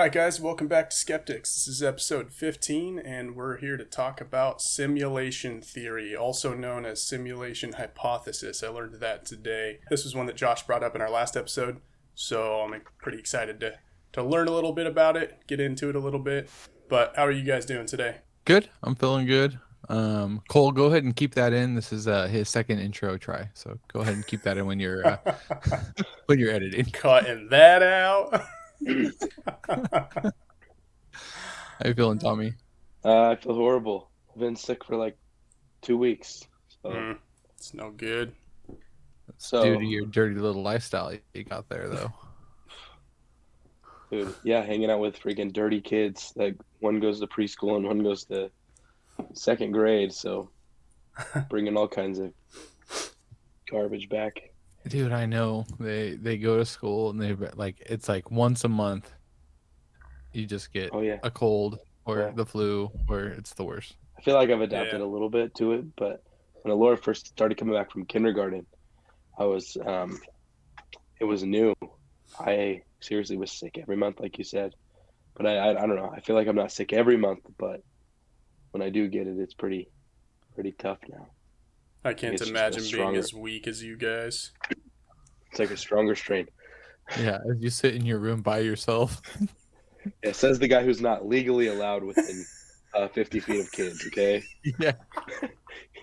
Alright guys, welcome back to Skepdicks. This is episode 15 and we're here to talk about simulation theory, also known as simulation hypothesis. I learned that today. This was one that Josh brought up in our last episode, so I'm pretty excited to learn a little bit about it, get into it a little bit. But how are you guys doing today? Good. I'm feeling good. Cole, go ahead and keep that in. This is his second intro try, so go ahead and keep that in when you're when you're editing. Cutting that out. How you feeling, Tommy? I feel horrible. I've been sick for like 2 weeks. So, It's no good. Due to your dirty little lifestyle you got there, though. Dude, yeah, hanging out with freaking dirty kids. Like one goes to preschool and one goes to second grade. So bringing all kinds of garbage back. Dude, I know they go to school and it's like once a month you just get a cold or the flu, or it's the worst. I feel like I've adapted a little bit to it, but when Laura first started coming back from kindergarten, I was it was new. I seriously was sick every month, like you said, but I don't know. I feel like I'm not sick every month, but when I do get it, it's pretty tough now. I can't imagine being as weak as you guys. It's like a stronger strain. Yeah, as you sit in your room by yourself. It says the guy who's not legally allowed within 50 feet of kids, okay? Yeah.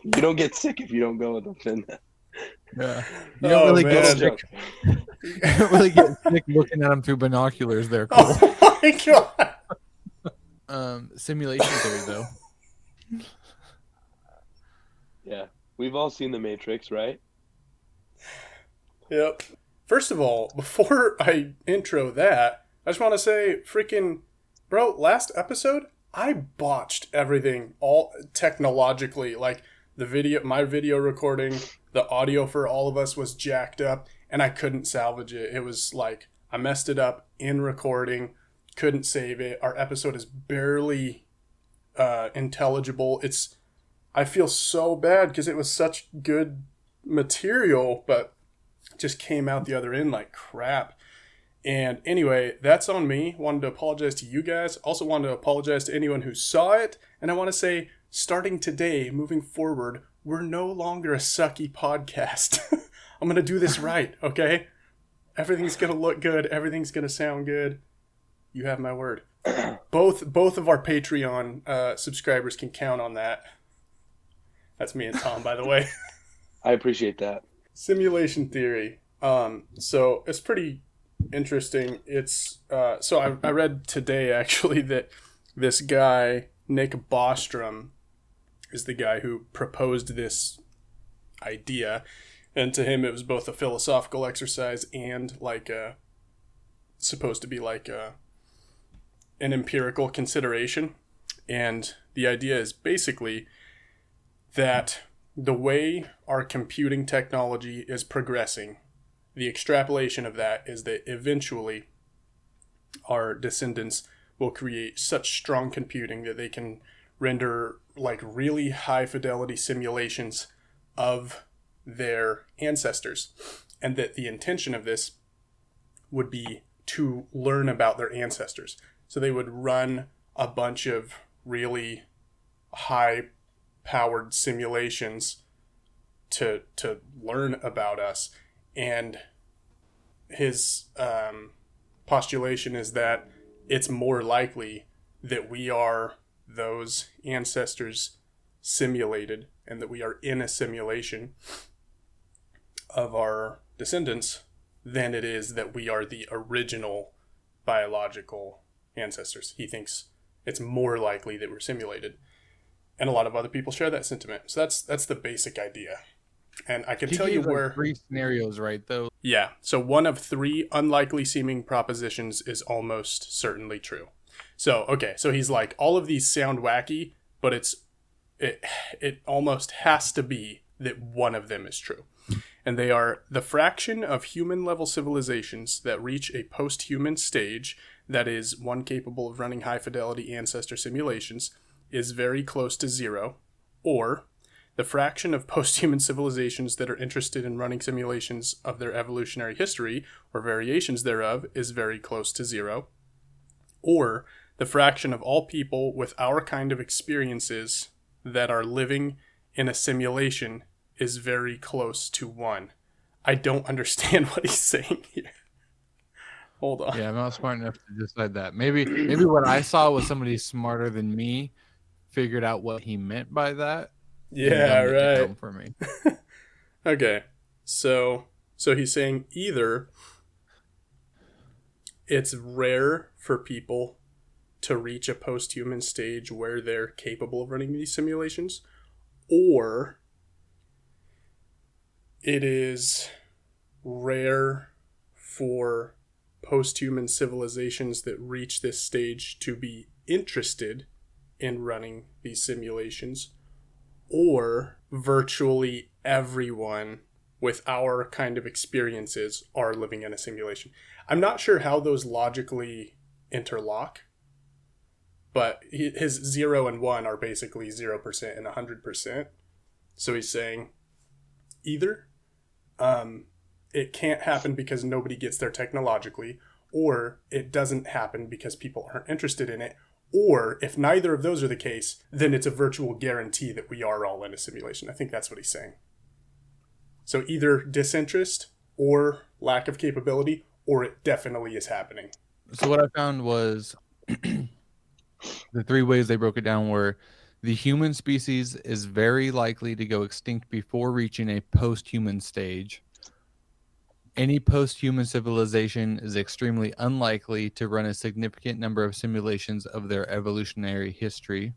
You don't get sick if you don't go with them. Yeah. You don't really get sick. You don't really get sick looking at them through binoculars there, Cole. Oh my god! Simulation theory, though. Yeah. We've all seen The Matrix, right? Yep. First of all, before I intro that, I just want to say, freaking, bro, last episode, I botched everything, all technologically. Like, my video recording, the audio for all of us was jacked up, and I couldn't salvage it. It was like, I messed it up in recording, couldn't save it. Our episode is barely intelligible. I feel so bad because it was such good material, but just came out the other end like crap. And anyway, that's on me. Wanted to apologize to you guys. Also wanted to apologize to anyone who saw it. And I want to say, starting today, moving forward, we're no longer a sucky podcast. I'm going to do this right, okay? Everything's going to look good. Everything's going to sound good. You have my word. Both of our Patreon subscribers can count on that. That's me and Tom, by the way. I appreciate that. Simulation theory. So it's pretty interesting. It's so I read today actually that this guy Nick Bostrom is the guy who proposed this idea, and to him it was both a philosophical exercise and like supposed to be like an empirical consideration. And the idea is basically that the way our computing technology is progressing, the extrapolation of that is that eventually our descendants will create such strong computing that they can render like really high fidelity simulations of their ancestors. And that the intention of this would be to learn about their ancestors. So they would run a bunch of really high powered simulations to learn about us. And his postulation is that it's more likely that we are those ancestors simulated, and that we are in a simulation of our descendants, than it is that we are the original biological ancestors. He thinks it's more likely that we're simulated. And a lot of other people share that sentiment. So that's the basic idea. And I can tell you where... three scenarios, right, though? Yeah. So one of three unlikely seeming propositions is almost certainly true. So, okay. So he's like, all of these sound wacky, but it almost has to be that one of them is true. And they are: the fraction of human-level civilizations that reach a post-human stage, that is, one capable of running high-fidelity ancestor simulations, is very close to zero, or the fraction of post-human civilizations that are interested in running simulations of their evolutionary history or variations thereof is very close to zero, or the fraction of all people with our kind of experiences that are living in a simulation is very close to 1. I don't understand what he's saying here. Hold on. Yeah, I'm not smart enough to decide that. Maybe what I saw was somebody smarter than me figured out what he meant by that. Yeah, and dumbed it right. down for me. Okay. So he's saying either it's rare for people to reach a post-human stage where they're capable of running these simulations, or it is rare for post-human civilizations that reach this stage to be interested in running these simulations, or virtually everyone with our kind of experiences are living in a simulation. I'm not sure how those logically interlock, but his 0 and 1 are basically 0% and 100%. So he's saying either it can't happen because nobody gets there technologically, or it doesn't happen because people aren't interested in it, or if neither of those are the case, then it's a virtual guarantee that we are all in a simulation. I think that's what he's saying. So either disinterest or lack of capability, or it definitely is happening. So what I found was the 3 ways they broke it down were the human species is very likely to go extinct before reaching a post-human stage. Any post-human civilization is extremely unlikely to run a significant number of simulations of their evolutionary history.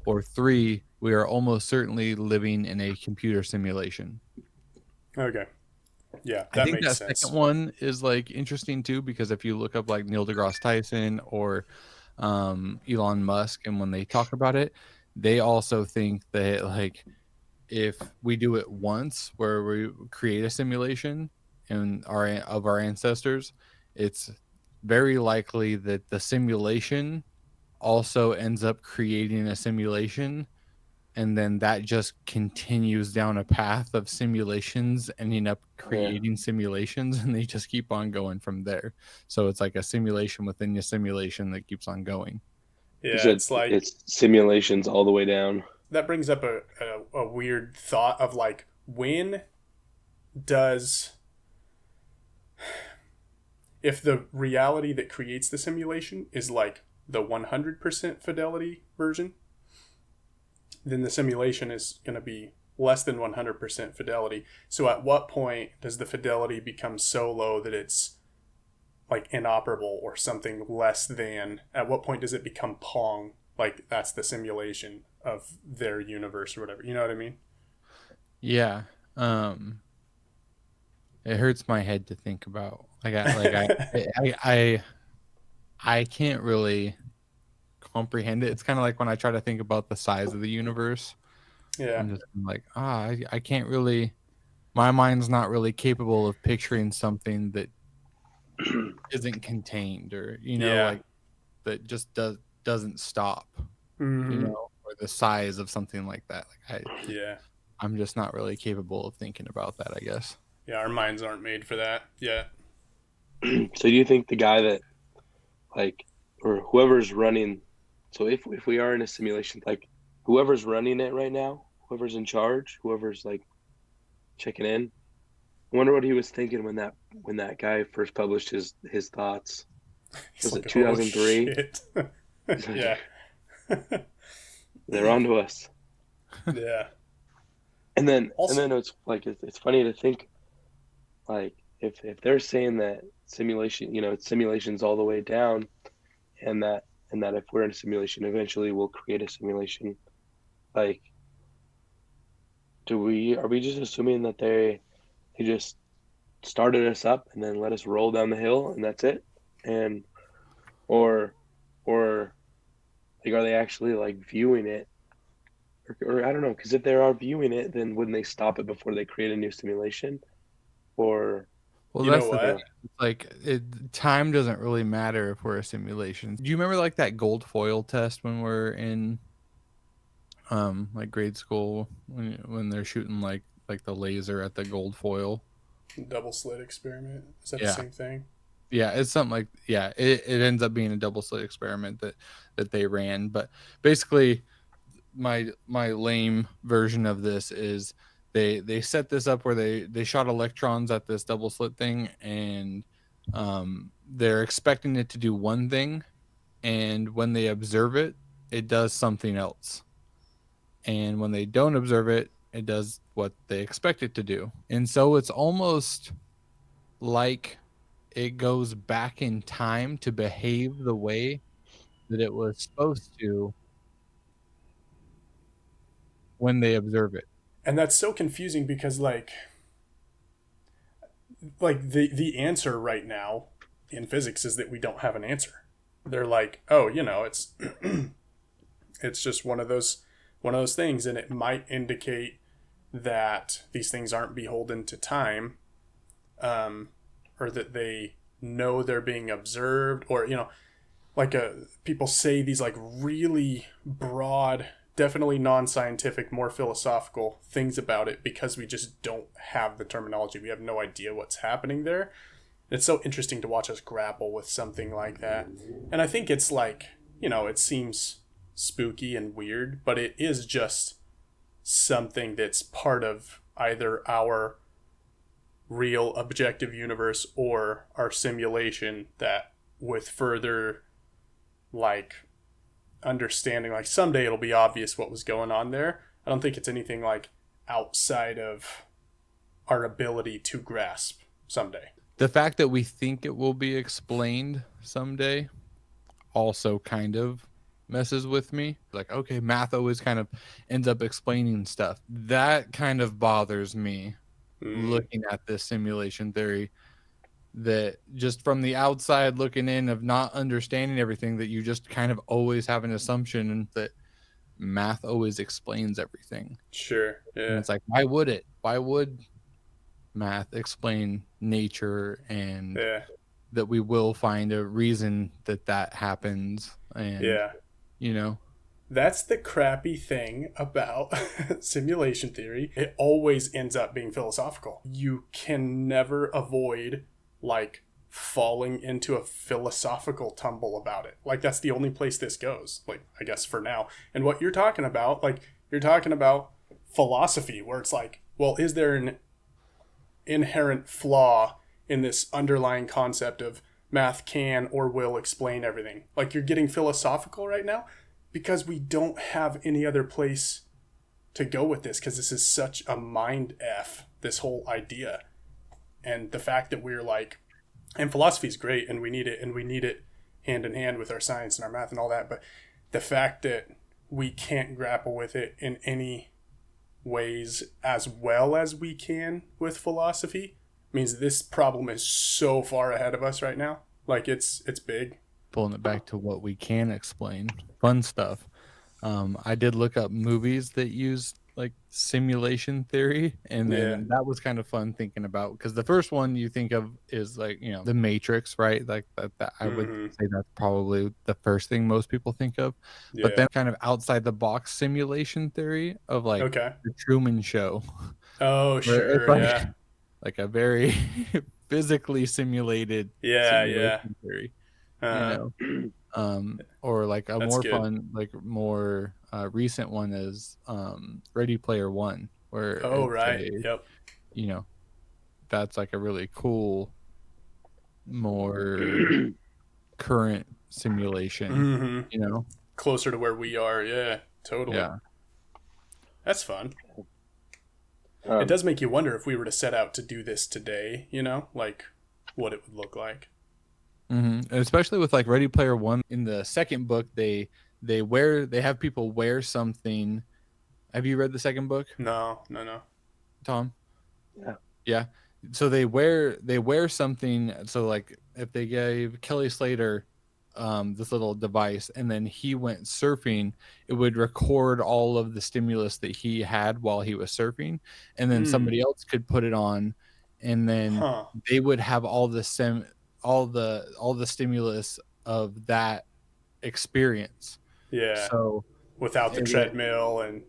Or 3, we are almost certainly living in a computer simulation. Okay. Yeah, I think that second one is like interesting too, because if you look up like Neil deGrasse Tyson or Elon Musk, and when they talk about it, they also think that like if we do it once where we create a simulation of our ancestors, it's very likely that the simulation also ends up creating a simulation, and then that just continues down a path of simulations ending up creating simulations, and they just keep on going from there. So it's like a simulation within a simulation that keeps on going. Yeah, it's like it's simulations all the way down. That brings up a weird thought of like, when does, if the reality that creates the simulation is like the 100% fidelity version, then the simulation is going to be less than 100% fidelity. So at what point does the fidelity become so low that it's like inoperable or something less than? At what point does it become Pong? Like that's the simulation of their universe or whatever. You know what I mean? Yeah. It hurts my head to think about. I can't really comprehend it. It's kind of like when I try to think about the size of the universe. Yeah. I'm just like, I can't really. My mind's not really capable of picturing something that isn't contained, or like that just doesn't stop. Mm-hmm. Or the size of something like that. I'm just not really capable of thinking about that, I guess. Yeah, our minds aren't made for that yet. So do you think the guy that, like, or whoever's running, so if we are in a simulation, like whoever's running it right now, whoever's in charge, whoever's like checking in, I wonder what he was thinking when that guy first published his thoughts. Was it 2003? Yeah. They're onto us. Yeah. And then it's like it's funny to think, like if they're saying that simulation, it's simulations all the way down, and that if we're in a simulation, eventually we'll create a simulation. Like, are we just assuming that they just started us up and then let us roll down the hill and that's it, and or like are they actually like viewing it? Or I don't know, because if they are viewing it, then wouldn't they stop it before they create a new simulation? Or, well, that's the thing. Like, time doesn't really matter if we're a simulation. Do you remember like that gold foil test when we're in, like grade school when they're shooting like the laser at the gold foil? Double slit experiment. Is that the same thing? Yeah, it's something like, yeah, it ends up being a double slit experiment that they ran. But basically, my lame version of this is they set this up where they shot electrons at this double slit thing, and they're expecting it to do one thing, and when they observe it, it does something else. And when they don't observe it, it does what they expect it to do. And so it's almost like it goes back in time to behave the way that it was supposed to when they observe it. And that's so confusing because the answer right now in physics is that we don't have an answer. They're like, oh, it's it's just one of those things, and it might indicate that these things aren't beholden to time, or that they know they're being observed, or people say these like really broad, definitely non-scientific, more philosophical things about it because we just don't have the terminology. We have no idea what's happening there. It's so interesting to watch us grapple with something like that. And I think it's like, it seems spooky and weird, but it is just something that's part of either our real objective universe or our simulation, that with further like understanding, like someday it'll be obvious what was going on there. I don't think it's anything like outside of our ability to grasp someday. The fact that we think it will be explained someday also kind of messes with me. Like, okay, math always kind of ends up explaining stuff. That kind of bothers me looking at this simulation theory, that just from the outside looking in of not understanding everything, that you just kind of always have an assumption that math always explains everything. Sure. Yeah. And it's like, why would it? Why would math explain nature, and that we will find a reason that happens? And that's the crappy thing about simulation theory. It always ends up being philosophical. You can never avoid like falling into a philosophical tumble about it. Like that's the only place this goes, like I guess for now. And what you're talking about, like you're talking about philosophy, where it's like, well, is there an inherent flaw in this underlying concept of math can or will explain everything? Like you're getting philosophical right now because we don't have any other place to go with this, because this is such a mind F, this whole idea. And the fact that we're like, and philosophy is great and we need it hand in hand with our science and our math and all that, but the fact that we can't grapple with it in any ways as well as we can with philosophy means this problem is so far ahead of us right now. Like it's big. Pulling it back to what we can explain, fun stuff. I did look up movies that use like simulation theory, and then that was kind of fun thinking about, because the first one you think of is like, The Matrix, right? Like that I would say that's probably the first thing most people think of. But then kind of outside the box simulation theory of like the Truman Show. Oh, sure. Like, like a very physically simulated simulation theory. Or like a more fun, like more recent one is Ready Player One, where that's like a really cool, more current simulation, closer to where we are. Yeah, totally. Yeah, that's fun. It does make you wonder if we were to set out to do this today, like what it would look like. And especially with like Ready Player One, in the second book, they have people wear something. Have you read the second book? No. Tom? Yeah. So they wear something. So like if they gave Kelly Slater this little device, and then he went surfing, it would record all of the stimulus that he had while he was surfing, and then somebody else could put it on, and then they would have all the stimulus of that experience. Yeah. So without the treadmill and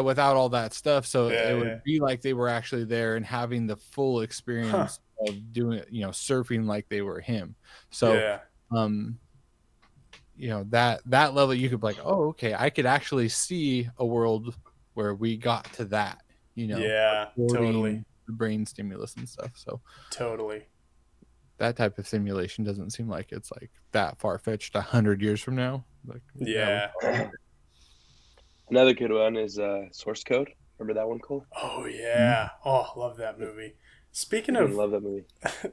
without all that stuff. So it would be like they were actually there and having the full experience of doing, surfing like they were him. So, Yeah. that level, you could be like, oh, okay, I could actually see a world where we got to that, Yeah, recording totally. the brain stimulus and stuff. So Totally. that type of simulation doesn't seem like it's like that far fetched 100 years from now. Like, Yeah. Another good one is Source Code. Remember that one, Cole? Oh yeah. Oh, love that movie. Speaking of Love that movie.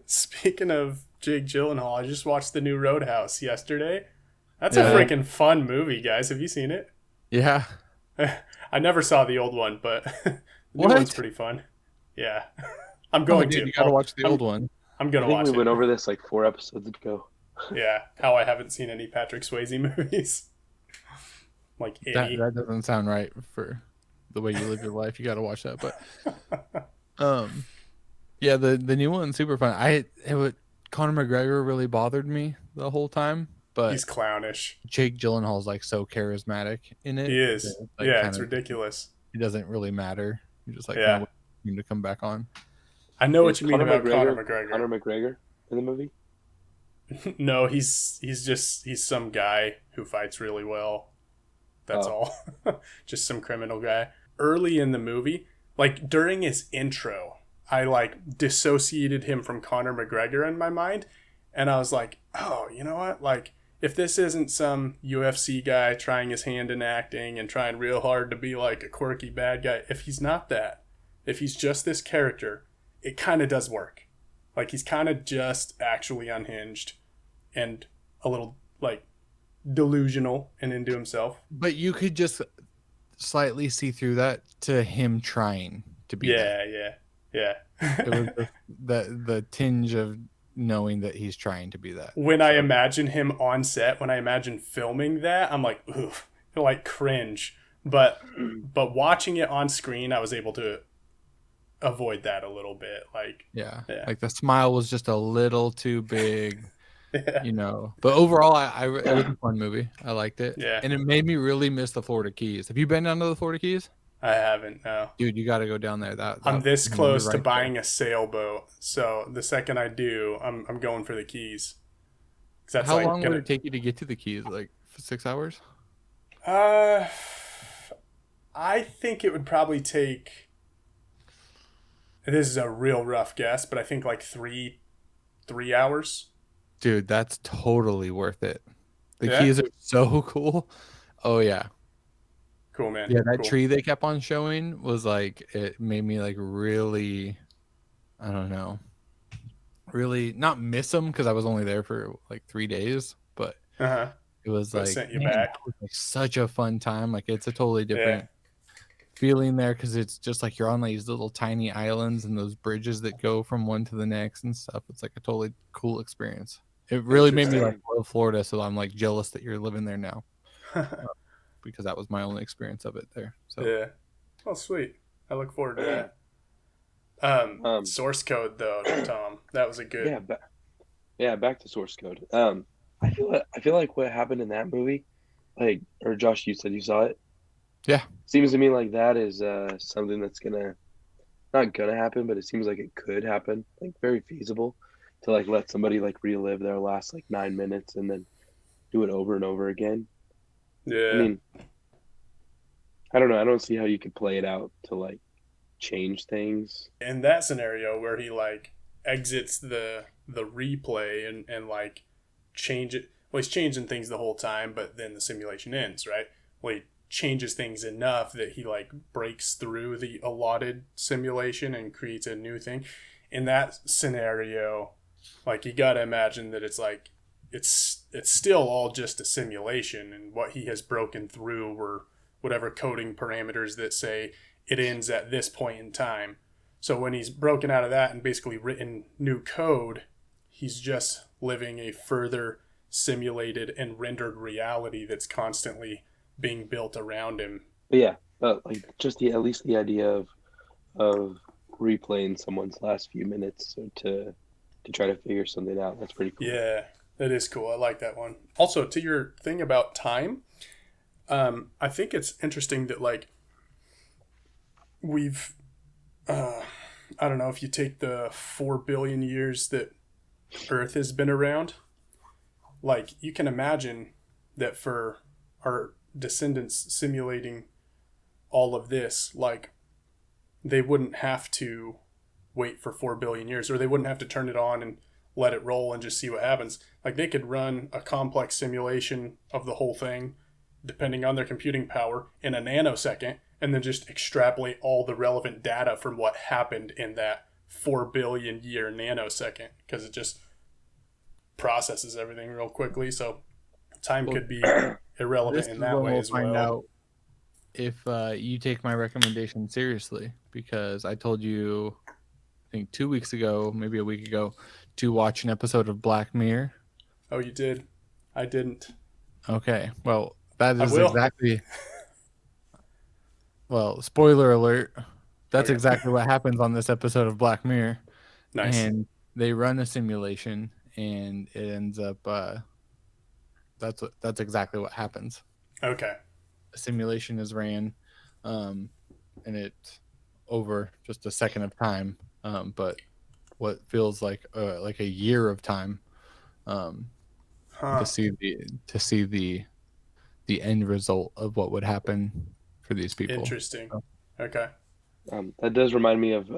speaking of Jake Gyllenhaal, I just watched the new Roadhouse yesterday. That's a Yeah. freaking fun movie, guys. Have you seen it? Yeah. I never saw the old one, but the new What? one's pretty fun. Yeah. I'm going dude, to. you gotta watch the old one. I'm I gonna think watch we it. went over this like 4 episodes ago. Yeah. How I haven't seen any Patrick Swayze movies. Like any. That doesn't sound right for the way you live your life. You gotta watch that. But yeah, the new one's super fun. Conor McGregor really bothered me the whole time, but He's clownish. Jake Gyllenhaal's like so charismatic in it. He is. that, like, Yeah, kind it's of, ridiculous. it doesn't really matter. You just like Yeah. kind of waiting to come back on. I know what Is you mean about Conor Conor McGregor. McGregor in the movie? No, he's some guy who fights really well. That's all. Just some criminal guy. Early in the movie, like during his intro, I like dissociated him from Conor McGregor in my mind, and I was like, oh, you know what? Like, if this isn't some UFC guy trying his hand in acting and trying real hard to be like a quirky bad guy, if he's not that, if he's just this character, it kind of does work. Like, he's kind of just actually unhinged and a little like delusional and into himself. But you could just slightly see through that to him trying to be that. Yeah. It was the tinge of knowing that he's trying to be that. When I imagine him on set, when I imagine filming that, I'm like, oof, like cringe. But watching it on screen, I was able to avoid that a little bit. Like, Yeah. Yeah. Like the smile was just a little too big. yeah. But overall, it was a fun movie. I liked it. Yeah. And it made me really miss the Florida Keys. Have you been down to the Florida Keys? I haven't, no. Dude, you got to go down there. I'm this you're close to right buying a sailboat. So the second I do, I'm going for the Keys. 'Cause there. that's How like long gonna, would it take you to get to the Keys? Like 6 hours? I think it would probably take. This is a real rough guess, but I think like 3 hours. Dude, that's totally worth it. The Yeah? Keys are so cool. Oh, yeah. Cool, man. Yeah, that Cool. tree they kept on showing was like, it made me like really, I don't know, really not miss them because I was only there for like 3 days, but Uh-huh. it was But it like, sent you man, back. that was like such a fun time. Like it's a totally different feeling there because it's just like you're on these little tiny islands and those bridges that go from one to the next and stuff. It's like a totally cool experience. It really made me like love Florida, so I'm like jealous that you're living there now because that was my only experience of it there. So Yeah. Oh, sweet. I look forward to that. Source code though, Tom. That was a good. Back to Source Code. I feel like what happened in that movie, like, or Josh, you said you saw it. Yeah. Seems to me like that is something that's not gonna happen, but it seems like it could happen. Like very feasible to like let somebody like relive their last like 9 minutes and then do it over and over again. Yeah. I mean, I don't know. I don't see how you could play it out to like change things. In that scenario where he like exits the replay and like change it. Well, he's changing things the whole time, but then the simulation ends, right? Well, he changes things enough that he like breaks through the allotted simulation and creates a new thing. In that scenario, like you got to imagine that it's like it's still all just a simulation, and what he has broken through were whatever coding parameters that say it ends at this point in time. So when he's broken out of that and basically written new code, he's just living a further simulated and rendered reality that's constantly being built around him. But yeah, like just at least the idea of replaying someone's last few minutes to try to figure something out. That's pretty cool. Yeah, that is cool. I like that one. Also, to your thing about time, I think it's interesting that like we've I don't know, if you take the 4 billion years that Earth has been around, like, you can imagine that for our descendants simulating all of this, like, they wouldn't have to wait for 4 billion years, or they wouldn't have to turn it on and let it roll and just see what happens. Like, they could run a complex simulation of the whole thing, depending on their computing power, in a nanosecond, and then just extrapolate all the relevant data from what happened in that 4 billion year nanosecond, because it just processes everything real quickly. So time could be irrelevant This in is that when way we'll as find well. out if you take my recommendation seriously, because I told you, I think 2 weeks ago, maybe a week ago, to watch an episode of Black Mirror. Oh, you did? I didn't. Okay, well, that I is will. exactly. Well, spoiler alert. That's Okay. exactly what happens on this episode of Black Mirror. Nice. And they run a simulation, and it ends up. That's exactly what happens. Okay. A simulation is ran, and it over just a second of time, but what feels like a year of time, Huh. to see the end result of what would happen for these people. Interesting. So, Okay. That does remind me of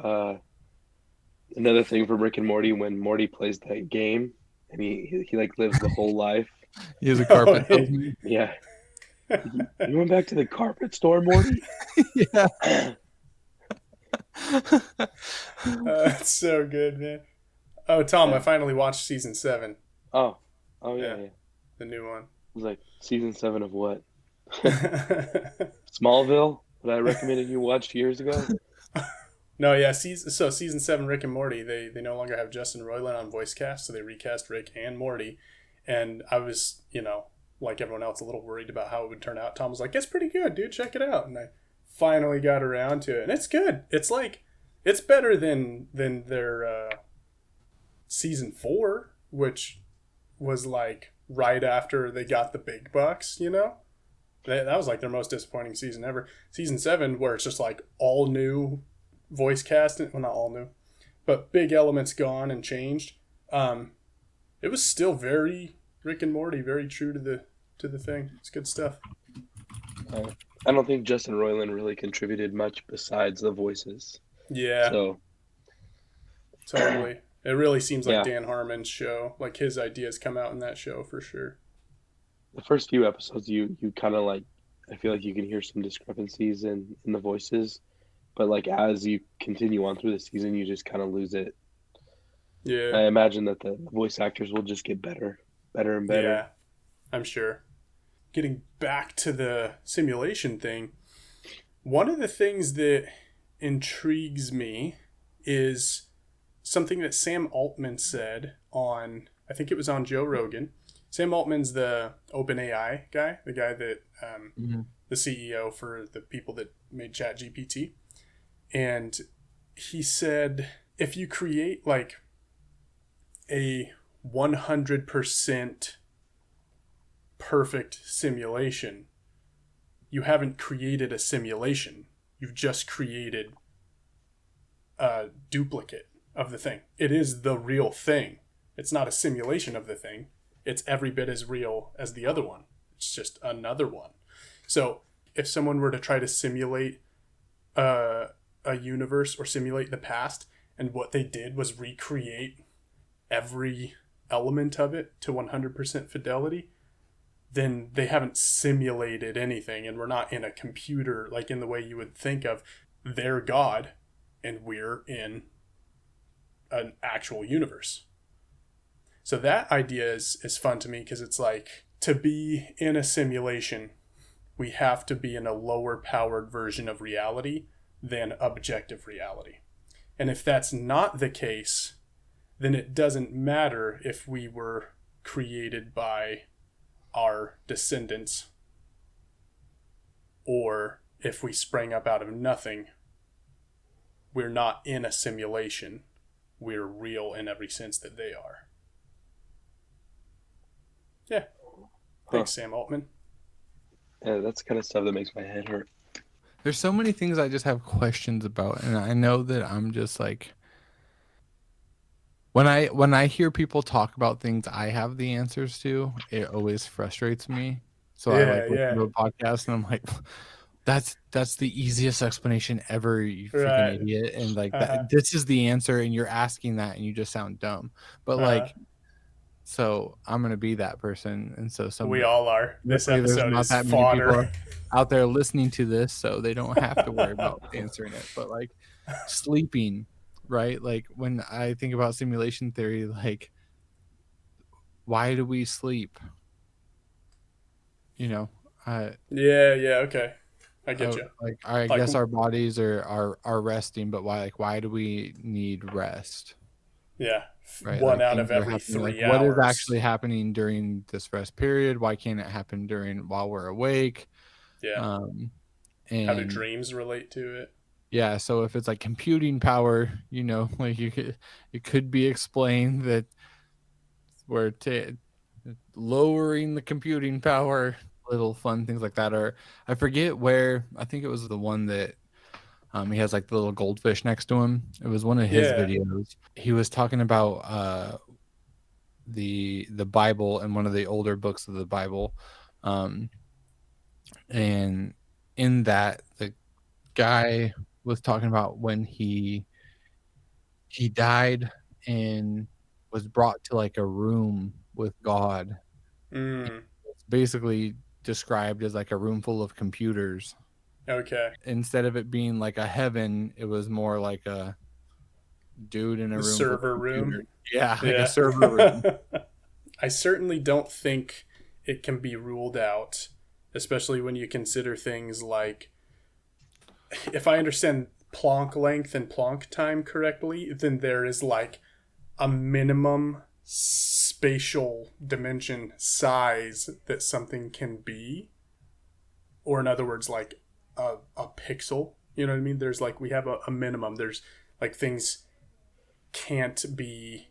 another thing from Rick and Morty when Morty plays that game and he like lives the whole life. he is a carpet Oh, salesman. Yeah. You went back to the carpet store, Morty? Yeah. That's so good, man. Oh, Tom, I Yeah. finally watched season 7. Oh yeah, Yeah. yeah. It The new one. was like season 7 of what? Smallville, that I recommended you watch years ago. No, yeah. Season 7, Rick and Morty. They no longer have Justin Roiland on voice cast, so they recast Rick and Morty. And I was, like everyone else, a little worried about how it would turn out. Tom was like, "It's pretty good, dude. Check it out." And I finally got around to it, and it's good. It's like, it's better than their season 4, which was like right after they got the big bucks. That was like their most disappointing season ever. Season 7, where it's just like all new voice cast, well, not all new, but big elements gone and changed. It was still very Rick and Morty, very true to the thing. It's good stuff. I don't think Justin Roiland really contributed much besides the voices. Yeah, So totally. It really seems like yeah, Dan Harmon's show. Like, his ideas come out in that show for sure. the first few episodes you kind of like, I feel like you can hear some discrepancies in the voices, but like as you continue on through the season, you just kind of lose it. Yeah, I imagine that the voice actors will just get better and better. yeah, I'm sure. Getting back to the simulation thing, one of the things that intrigues me is something that Sam Altman said on, I think it was on Joe Rogan. Sam Altman's the OpenAI guy, the guy that, the CEO for the people that made ChatGPT. And he said, if you create like a 100% perfect simulation, you haven't created a simulation. You've just created a duplicate of the thing. It is the real thing. It's not a simulation of the thing. It's every bit as real as the other one. It's just another one. So if someone were to try to simulate a universe or simulate the past, and what they did was recreate every element of it to 100% fidelity, then they haven't simulated anything, and we're not in a computer like in the way you would think of their God, and we're in an actual universe. So that idea is fun to me, because it's like, to be in a simulation, we have to be in a lower powered version of reality than objective reality. And if that's not the case, then it doesn't matter if we were created by our descendants or if we sprang up out of nothing. We're not in a simulation. We're real in every sense that they are. Yeah. Thanks, Sam Altman. Yeah, that's the kind of stuff that makes my head hurt. There's so many things I just have questions about, and I know that I'm just like, when I hear people talk about things I have the answers to, it always frustrates me. So I Yeah, like listen yeah. to a podcast and I'm like, that's the easiest explanation ever, you freaking Right. idiot. And like Uh-huh. this is the answer, and you're asking that, and you just sound dumb. But Uh-huh. like, so I'm gonna be that person, and so We some all are. This luckily there's episode not is that many fodder. people out there listening to this, so they don't have to worry about answering it. But like sleeping, right? Like when I think about simulation theory, like why do we sleep? You know, I, Yeah, yeah, okay. I get you. like I Like, guess our bodies are resting, but why do we need rest? yeah, Right? one Like out of things are every happening. Like 3 what is hours. actually happening during this rest period? Why can't it happen during while we're awake? Yeah. Um, How do and dreams relate to it? yeah, so if it's like computing power, like it could be explained that we're lowering the computing power, little fun things like that. Or I forget where, I think it was the one that he has like the little goldfish next to him. It was one of his Yeah. videos. He was talking about the Bible and one of the older books of the Bible. Um, and in that, the guy was talking about when he died and was brought to like a room with God. Mm, It's basically described as like a room full of computers. okay. Instead of it being like a heaven, it was more like a dude in a The room full of server room. computers. Yeah, like a Yeah. server room. I certainly don't think it can be ruled out, especially when you consider things like, if I understand Planck length and Planck time correctly, then there is like a minimum spatial dimension size that something can be, or in other words, like a pixel. You know what I mean? There's like, we have a minimum. There's like things can't be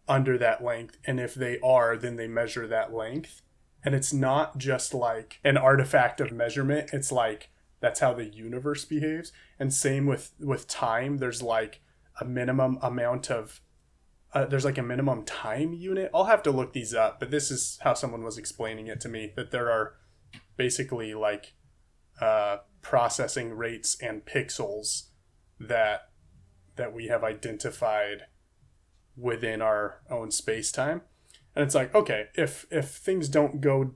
under that length, and if they are, then they measure that length. And it's not just like an artifact of measurement, it's like that's how the universe behaves. And same with time, there's like a minimum amount of there's like a minimum time unit. I'll have to look these up, but this is how someone was explaining it to me, that there are basically like processing rates and pixels that we have identified within our own space time. And it's like, okay, if things don't go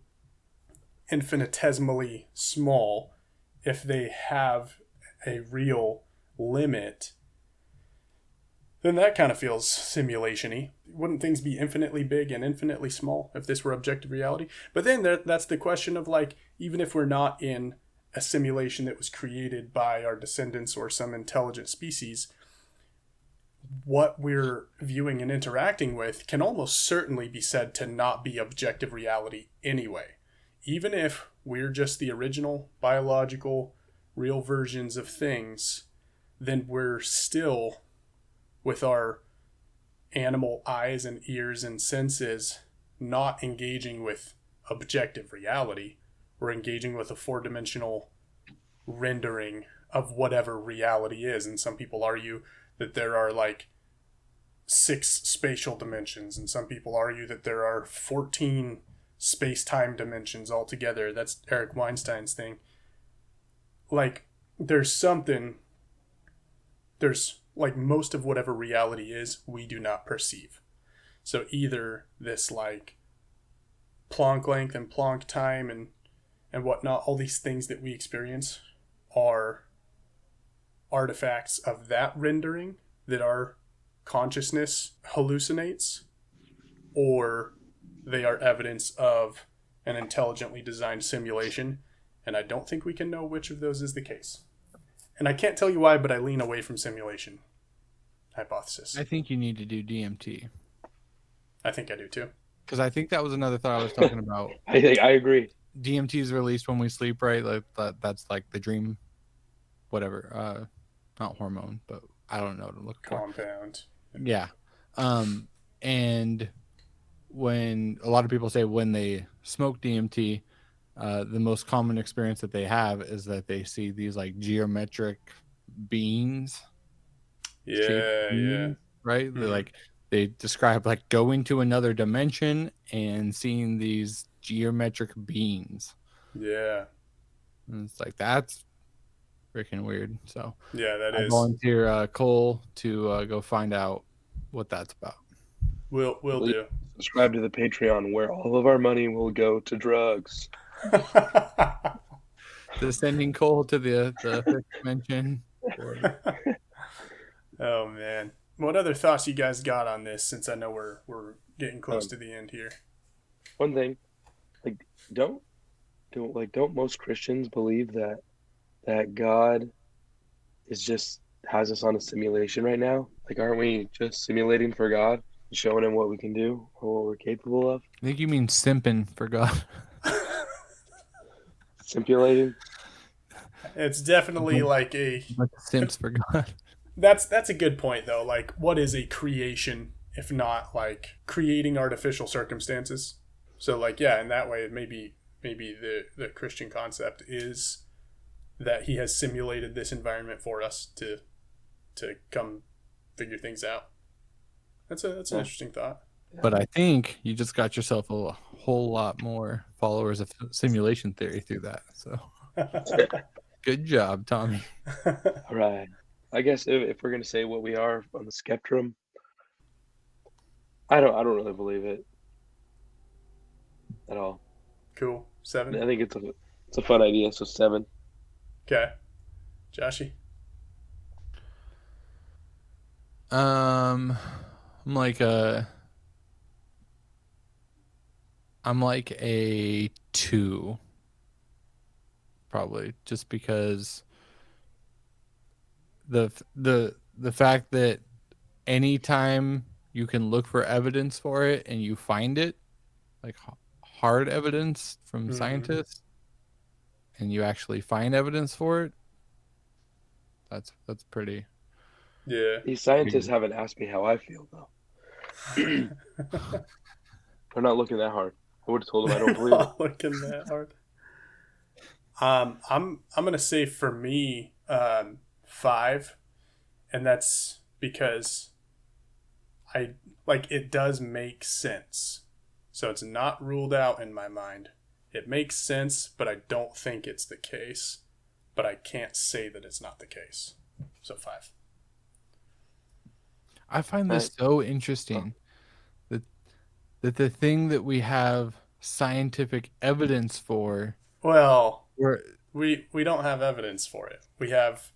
infinitesimally small, if they have a real limit, then that kind of feels simulation-y. Wouldn't things be infinitely big and infinitely small if this were objective reality? But then that's the question of like, even if we're not in a simulation that was created by our descendants or some intelligent species, what we're viewing and interacting with can almost certainly be said to not be objective reality anyway. Even if we're just the original biological, real versions of things, then we're still, with our animal eyes and ears and senses, not engaging with objective reality. We're engaging with a four-dimensional rendering of whatever reality is. And some people argue that there are like 6 spatial dimensions, and some people argue that there are 14 space-time dimensions altogether. That's Eric Weinstein's thing. Like, there's like most of whatever reality is, we do not perceive. So either this like Planck length and Planck time and whatnot, all these things that we experience are artifacts of that rendering that our consciousness hallucinates, or they are evidence of an intelligently designed simulation. And I don't think we can know which of those is the case. And I can't tell you why, but I lean away from simulation hypothesis. I think you need to do DMT, I think I do too. because I think that was another thought I was talking about. I agree. DMT is released when we sleep, right? Like that's like the dream, whatever. Not hormone, but I don't know what to look for. Compound. Yeah. And when a lot of people say when they smoke DMT, the most common experience that they have is that they see these like geometric beings, shaped Yeah. beings, right? They're Mhm. like they describe like going to another dimension and seeing these geometric beings. Yeah. And it's like that's freaking weird. So Yeah, that I is. volunteer Cole to go find out what that's about. Will Please do. subscribe to the Patreon where all of our money will go to drugs. Sending Cole to the fifth dimension. Oh man. What other thoughts you guys got on this, since I know we're getting close Um, to the end here? one thing, like don't most Christians believe that God is just has us on a simulation right now? Like, aren't we just simulating for God, showing him what we can do or what we're capable of? I think you mean simping for God. Simulating? It's definitely like a Like simps for God. that's a good point though. Like, what is a creation if not like creating artificial circumstances? So like, yeah, in that way, maybe the Christian concept is that he has simulated this environment for us to come figure things out. That's an interesting thought. But I think you just got yourself a whole lot more followers of simulation theory through that. So good job, Tommy. All right. I guess if we're gonna say what we are on the spectrum, I don't really believe it at all. Cool. 7. I think it's a fun idea. So 7. Okay. Joshy. I'm like a a 2, probably, just because the fact that anytime you can look for evidence for it and you find it, like hard evidence from scientists, and you actually find evidence for it, that's pretty. Yeah. These scientists haven't asked me how I feel though. They're not looking that hard. I would have told them I don't believe it. Looking that hard. I'm gonna say for me, 5, and that's because I like it does make sense. So it's not ruled out in my mind. It makes sense, but I don't think it's the case. But I can't say that it's not the case. So 5. I find this so interesting that the thing that we have scientific evidence for, Well, we're we don't have evidence for it. We have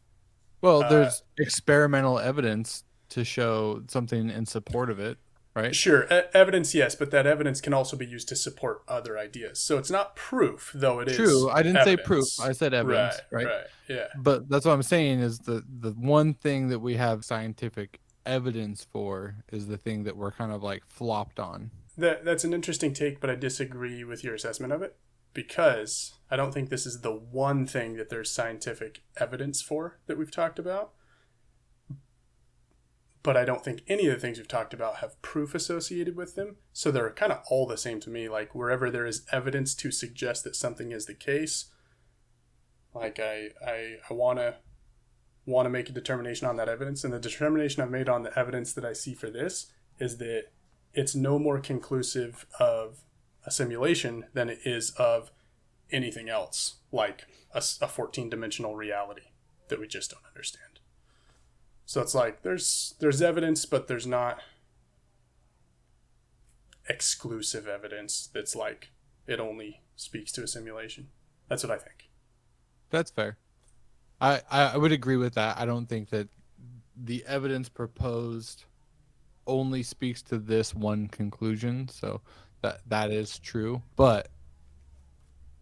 there's experimental evidence to show something in support of it, right? sure, evidence, yes, but that evidence can also be used to support other ideas. So it's not proof, though it is True. I didn't evidence. say proof. I said evidence, right? Yeah. But that's what I'm saying is the one thing that we have scientific evidence for is the thing that we're kind of like flopped on. That's an interesting take, but I disagree with your assessment of it, because I don't think this is the one thing that there's scientific evidence for that we've talked about. But I don't think any of the things we've talked about have proof associated with them. So they're kind of all the same to me. Like, wherever there is evidence to suggest that something is the case, like I want to make a determination on that evidence. And the determination I've made on the evidence that I see for this is that it's no more conclusive of a simulation than it is of anything else, like a 14-dimensional reality that we just don't understand. So it's like there's evidence, but there's not exclusive evidence that's like it only speaks to a simulation. That's what I think. That's fair. I would agree with that. I don't think that the evidence proposed only speaks to this one conclusion, so that is true, but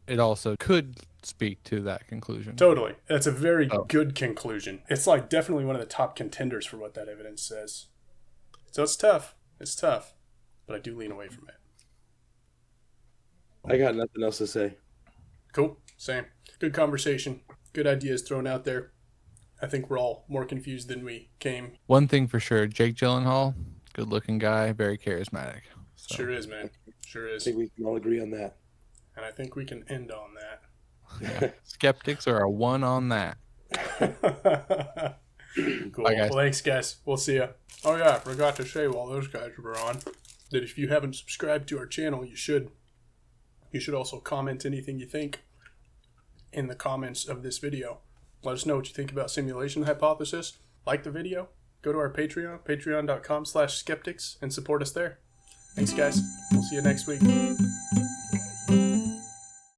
it also could speak to that conclusion. Totally. That's a very good conclusion. It's like definitely one of the top contenders for what that evidence says. So it's tough. It's tough, but I do lean away from it. I got nothing else to say. Cool. Same. Good conversation. Good ideas thrown out there. I think we're all more confused than we came. One thing for sure, Jake Gyllenhaal, good looking guy, very charismatic. So. Sure is, man. Sure I is. think we can all agree on that. And I think we can end on that. Yeah. Skeptics are a 1 on that. Cool. Bye, guys. Well, thanks, guys. We'll see ya. Oh, yeah, I forgot to say while those guys were on that if you haven't subscribed to our channel, you should. You should also comment anything you think in the comments of this video. Let us know what you think about simulation hypothesis. Like the video. Go to our Patreon, patreon.com/skeptics, and support us there. Thanks, guys. We'll see you next week.